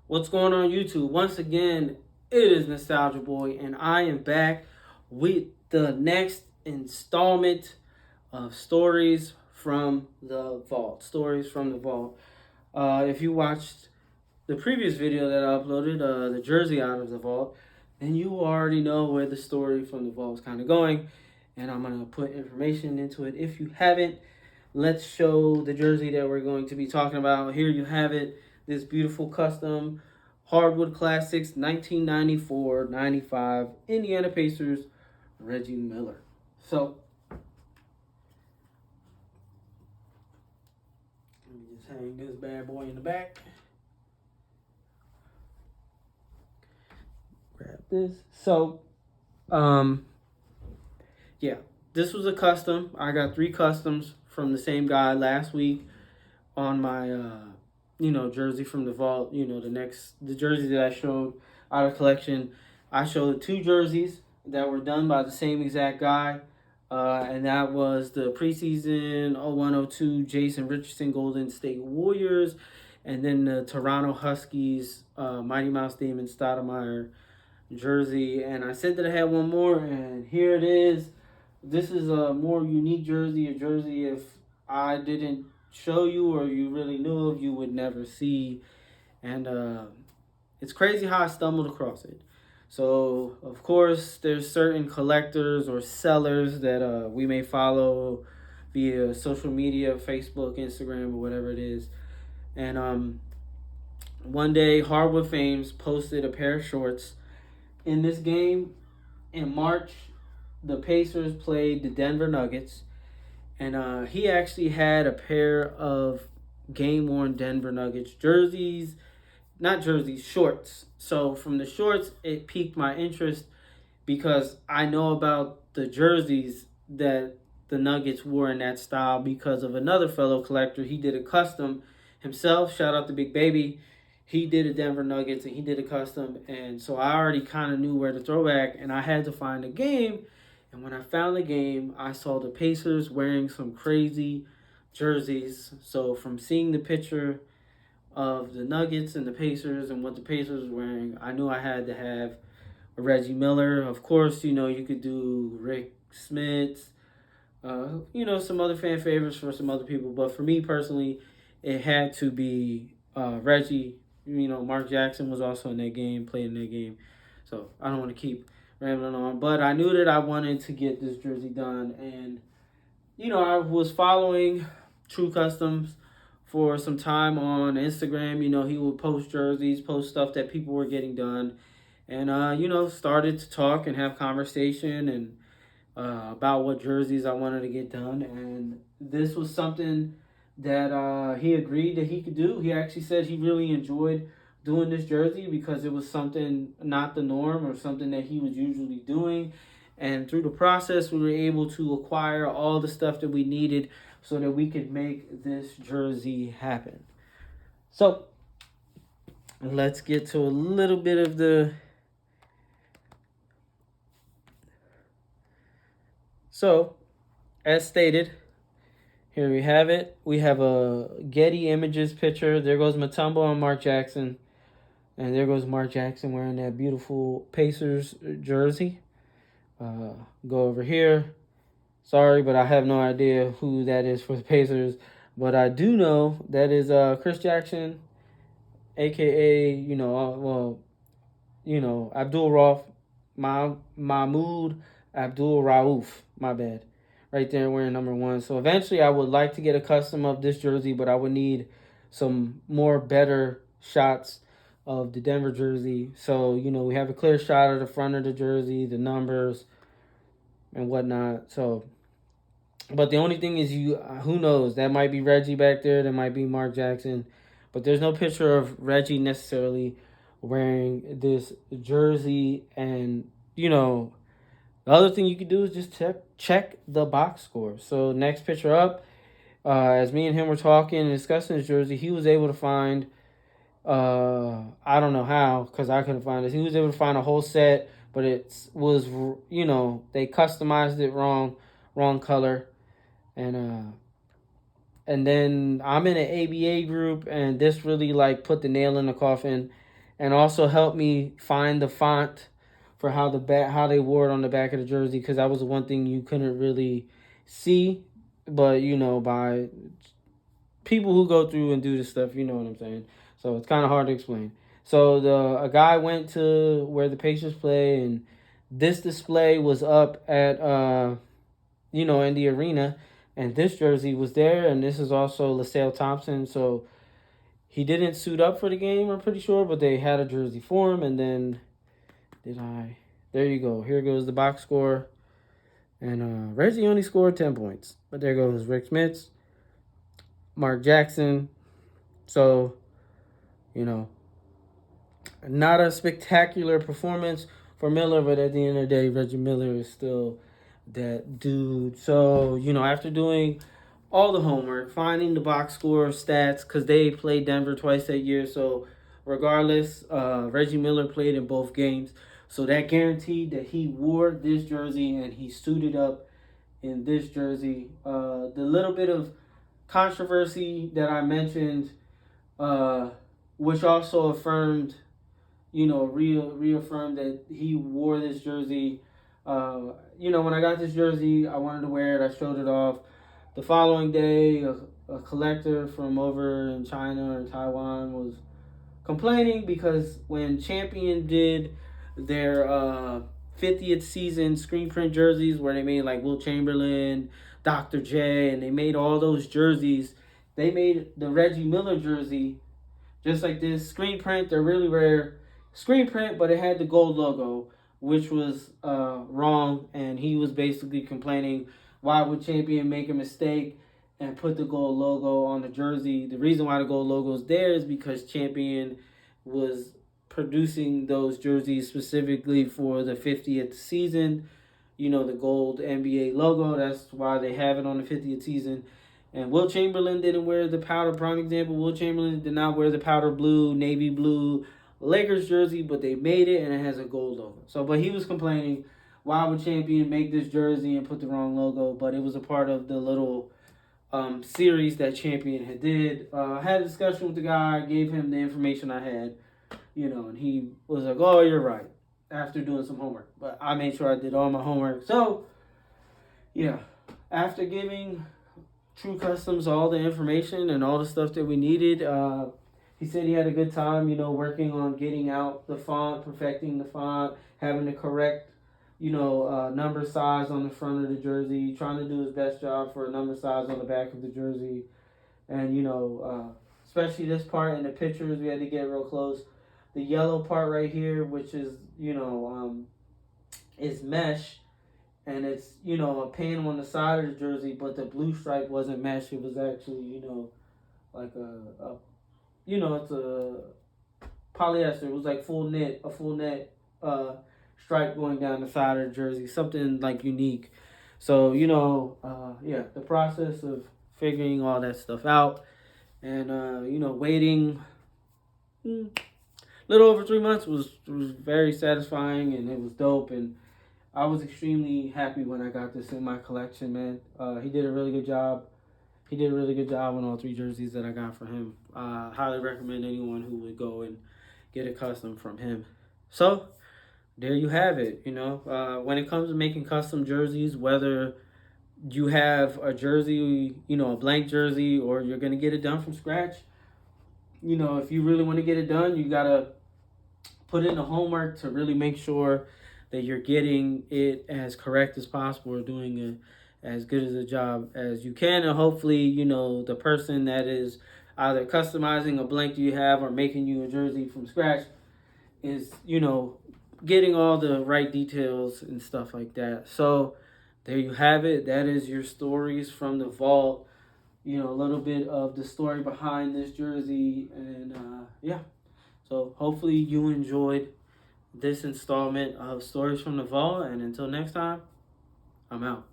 What's going on YouTube? Once again, it is Nostalgia Boy, and I am back with the next installment of Stories from the Vault. Stories from the Vault. If you watched the previous video that I uploaded, the jersey out of the vault, then you already know where the story from the vault is kind of going, and I'm gonna put information into it. If you haven't, let's show the jersey that we're going to be talking about. Here you have it, this beautiful custom Hardwood Classics 1994-95 Indiana Pacers Reggie Miller. So let me just hang this bad boy in the back. Grab this. So, yeah, this was a custom. I got 3 customs from the same guy last week on my, jersey from the vault. The jersey that I showed out of collection. I showed 2 jerseys that were done by the same exact guy. And that was the preseason 01-02 Jason Richardson Golden State Warriors, and then the Toronto Huskies Mighty Mouse Damon Stoudemire jersey. And I said that I had one more, and here it is. This is a more unique jersey, a jersey if I didn't show you or you really knew of, you would never see. And it's crazy how I stumbled across it. So, of course, there's certain collectors or sellers that we may follow via social media, Facebook, Instagram, or whatever it is. And one day, Hardwood Fames posted a pair of shorts. In this game, in March, the Pacers played the Denver Nuggets. And he actually had a pair of game-worn Denver Nuggets jerseys. Not jerseys, shorts. So from the shorts, it piqued my interest because I know about the jerseys that the Nuggets wore in that style because of another fellow collector. He did a custom himself. Shout out to Big Baby. He did a Denver Nuggets and he did a custom. And so I already kind of knew where to throw back, and I had to find a game. And when I found the game, I saw the Pacers wearing some crazy jerseys. So from seeing the picture of the Nuggets and the Pacers and what the Pacers were wearing, I knew I had to have a Reggie Miller. Of course, you could do Rick Smits, some other fan favorites for some other people. But for me personally, it had to be Reggie. Mark Jackson was also in that game, played in that game. So I don't want to keep rambling on. But I knew that I wanted to get this jersey done. And, I was following True Customs for some time on Instagram. He would post jerseys, post stuff that people were getting done. And, started to talk and have conversation and about what jerseys I wanted to get done. And this was something that he agreed that he could do. He actually said he really enjoyed doing this jersey because it was something not the norm or something that he was usually doing. And through the process, we were able to acquire all the stuff that we needed so that we could make this jersey happen. So let's get to a little bit of the... So, as stated, here we have it. We have a Getty Images picture. There goes Mutombo and Mark Jackson. And there goes Mark Jackson wearing that beautiful Pacers jersey. Go over here. Sorry, but I have no idea who that is for the Pacers. But I do know that is Chris Jackson, a.k.a., Abdul Rauf, Mahmoud Abdul Rauf, my bad. Right there wearing number 1. So eventually I would like to get a custom of this jersey, but I would need some more better shots of the Denver jersey. So, we have a clear shot of the front of the jersey, the numbers, and whatnot. So, but the only thing is, who knows? That might be Reggie back there. That might be Mark Jackson. But there's no picture of Reggie necessarily wearing this jersey. And, the other thing you could do is just check the box score. So next picture up, as me and him were talking and discussing his jersey, he was able to find, I don't know how, because I couldn't find this. He was able to find a whole set, but it was, they customized it wrong color. And then I'm in an ABA group, and this really put the nail in the coffin. and also helped me find the font for how they wore it on the back of the jersey, because that was the one thing you couldn't really see, but by people who go through and do this stuff, you know what I'm saying. So it's kind of hard to explain. So a guy went to where the Pacers play, and this display was up at in the arena, and this jersey was there, and this is also LaSalle Thompson. So he didn't suit up for the game, I'm pretty sure, but they had a jersey for him. And then there you go. Here goes the box score. And Reggie only scored 10 points. But there goes Rick Smits, Mark Jackson. So, not a spectacular performance for Miller, but at the end of the day, Reggie Miller is still that dude. So, after doing all the homework, finding the box score stats, because they played Denver twice that year. So, regardless, Reggie Miller played in both games. So, that guaranteed that he wore this jersey and he suited up in this jersey. The little bit of controversy that I mentioned, which also affirmed, reaffirmed that he wore this jersey. When I got this jersey, I wanted to wear it. I showed it off. The following day, a collector from over in China or Taiwan was complaining because when Champion did their 50th season screen print jerseys, where they made like Wilt Chamberlain, Dr. J, and they made all those jerseys, they made the Reggie Miller jersey just like this screen print. They're really rare screen print, but it had the gold logo, which was wrong. And he was basically complaining, why would Champion make a mistake and put the gold logo on the jersey? The reason why the gold logo is there is because Champion was producing those jerseys specifically for the 50th season. The gold NBA logo, that's why they have it on the 50th season. And Wilt Chamberlain didn't wear the powder. Prime example, Wilt Chamberlain did not wear the powder blue, navy blue Lakers jersey, but they made it and it has a gold logo. So, but he was complaining, why would Champion make this jersey and put the wrong logo? But it was a part of the little series that Champion had did. I had a discussion with the guy, gave him the information I had, and he was like, oh, you're right, after doing some homework. But I made sure I did all my homework. So, yeah, after giving True Customs all the information and all the stuff that we needed, he said he had a good time, working on getting out the font, perfecting the font, having the correct, number size on the front of the jersey, trying to do his best job for a number size on the back of the jersey. And, especially this part in the pictures, we had to get real close. The yellow part right here, which is, is mesh, and it's, a panel on the side of the jersey, but the blue stripe wasn't mesh. It was actually, like it's a polyester. It was like a full net stripe going down the side of the jersey, something like unique. So, the process of figuring all that stuff out and, waiting a little over 3 months was very satisfying, and it was dope. And I was extremely happy when I got this in my collection, man. He did a really good job. He did a really good job on all 3 jerseys that I got for him. Highly recommend anyone who would go and get a custom from him. So, there you have it. When it comes to making custom jerseys, whether you have a jersey, a blank jersey, or you're going to get it done from scratch, if you really want to get it done, you got to put in the homework to really make sure that you're getting it as correct as possible, or doing as good as a job as you can. And hopefully, the person that is either customizing a blank you have or making you a jersey from scratch is, getting all the right details and stuff like that. So there you have it. That is your stories from the vault. A little bit of the story behind this jersey. And so hopefully you enjoyed this installment of Stories from the Vault. And until next time, I'm out.